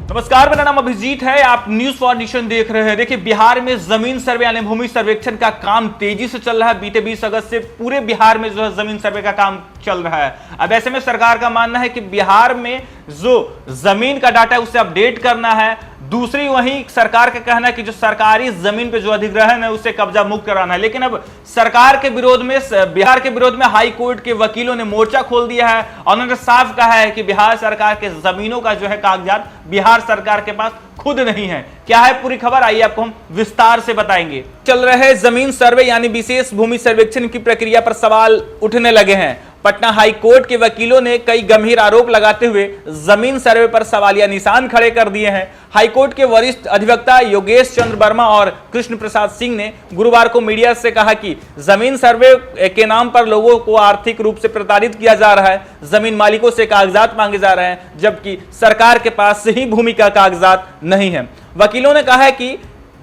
नमस्कार, मेरा नाम अभिजीत है। आप न्यूज फॉर नेशन देख रहे हैं। देखिए, बिहार में जमीन सर्वे यानी भूमि सर्वेक्षण का काम तेजी से चल रहा है। बीते 20 अगस्त से पूरे बिहार में जो है जमीन सर्वे का काम चल रहा है। अब ऐसे में सरकार का मानना है कि बिहार में जो जमीन का डाटा है उसे अपडेट करना है। दूसरी वहीं सरकार का कहना है कि जो सरकारी जमीन पे जो अधिग्रहण है उसे कब्जा मुक्त कराना है। लेकिन अब सरकार के विरोध में, बिहार के विरोध में हाई कोर्ट के वकीलों ने मोर्चा खोल दिया है और उन्होंने साफ कहा है कि बिहार सरकार के जमीनों का जो है कागजात बिहार सरकार के पास खुद नहीं है। क्या है पूरी खबर, आइए आपको हम विस्तार से बताएंगे। चल रहे जमीन सर्वे यानी विशेष भूमि सर्वेक्षण की प्रक्रिया पर सवाल उठने लगे हैं। पटना हाई कोर्ट के वकीलों ने कई गंभीर आरोप लगाते हुए जमीन सर्वे पर सवालिया निशान खड़े कर दिए हैं। हाई कोर्ट के वरिष्ठ अधिवक्ता योगेश चंद्र वर्मा और कृष्ण प्रसाद सिंह ने गुरुवार को मीडिया से कहा कि जमीन सर्वे के नाम पर लोगों को आर्थिक रूप से प्रताड़ित किया जा रहा है। जमीन मालिकों से कागजात मांगे जा रहे हैं, जबकि सरकार के पास ही भूमि का कागजात नहीं है। वकीलों ने कहा है कि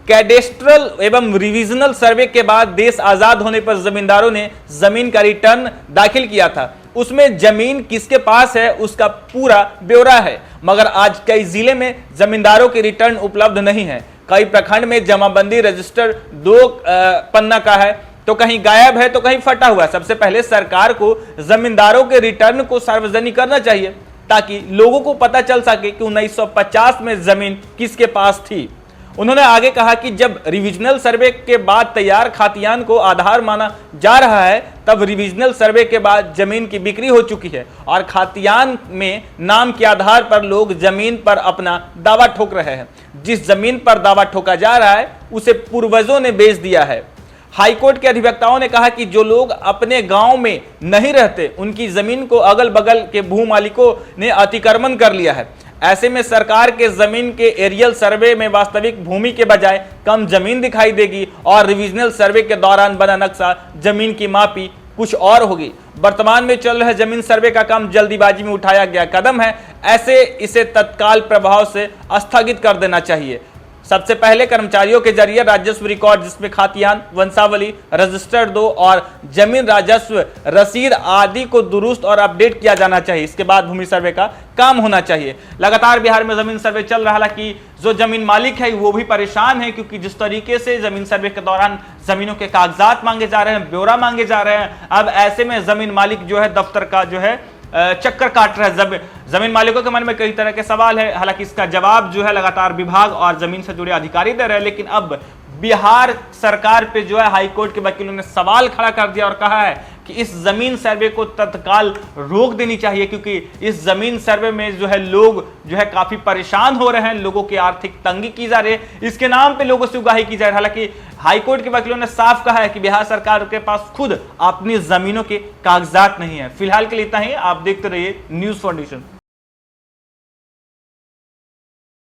कैडेस्ट्रल एवं रिविजनल सर्वे के बाद देश आजाद होने पर जमींदारों ने जमीन का रिटर्न दाखिल किया था। उसमें जमीन किसके पास है उसका पूरा ब्यौरा है, मगर आज कई जिले में जमींदारों के रिटर्न उपलब्ध नहीं है। कई प्रखंड में जमाबंदी रजिस्टर 2 पन्ना का है, तो कहीं गायब है तो कहीं फटा हुआ है। सबसे पहले सरकार को जमींदारों के रिटर्न को सार्वजनिक करना चाहिए ताकि लोगों को पता चल सके कि 1950 में जमीन किसके पास थी। उन्होंने आगे कहा कि जब रिविजनल सर्वे के बाद तैयार खातियान को आधार माना जा रहा है, तब रिविजनल सर्वे के बाद जमीन की बिक्री हो चुकी है और खातियान में नाम के आधार पर लोग जमीन पर अपना दावा ठोक रहे हैं। जिस जमीन पर दावा ठोका जा रहा है उसे पूर्वजों ने बेच दिया है। हाईकोर्ट के अधिवक्ताओं ने कहा कि जो लोग अपने गांव में नहीं रहते उनकी जमीन को अगल बगल के भू मालिकों ने अतिक्रमण कर लिया है। ऐसे में सरकार के जमीन के एरियल सर्वे में वास्तविक भूमि के बजाय कम जमीन दिखाई देगी और रिविजनल सर्वे के दौरान बना नक्शा जमीन की मापी कुछ और होगी। वर्तमान में चल रहे जमीन सर्वे का काम जल्दीबाजी में उठाया गया कदम है। ऐसे इसे तत्काल प्रभाव से स्थगित कर देना चाहिए। सबसे पहले कर्मचारियों के जरिए राजस्व रिकॉर्ड जिसमें खातियान, वंशावली, रजिस्टर 2 और जमीन राजस्व रसीद आदि को दुरुस्त और अपडेट किया जाना चाहिए। इसके बाद भूमि सर्वे का काम होना चाहिए। लगातार बिहार में जमीन सर्वे चल रहा है, हालांकि जो जमीन मालिक है वो भी परेशान है, क्योंकि जिस तरीके से जमीन सर्वे के दौरान जमीनों के कागजात मांगे जा रहे हैं, ब्यौरा मांगे जा रहे हैं, अब ऐसे में जमीन मालिक जो है दफ्तर का जो है चक्कर काट रहा है। जमीन मालिकों के मन में कई तरह के सवाल है। हालांकि इसका जवाब जो है लगातार विभाग और जमीन से जुड़े अधिकारी दे रहे हैं। लेकिन अब बिहार सरकार पे जो है हाईकोर्ट के वकीलों ने सवाल खड़ा कर दिया और कहा है कि इस जमीन सर्वे को तत्काल रोक देनी चाहिए, क्योंकि इस जमीन सर्वे में जो है लोग जो है काफी परेशान हो रहे हैं। लोगों की आर्थिक तंगी की जा रही है, इसके नाम पे लोगों से उगाही की जा रही है। हालांकि हाईकोर्ट के वकीलों ने साफ कहा है कि बिहार सरकार के पास खुद अपनी जमीनों के कागजात नहीं है। फिलहाल के लिए इतना ही। आप देखते रहिए न्यूज फॉर नेशन।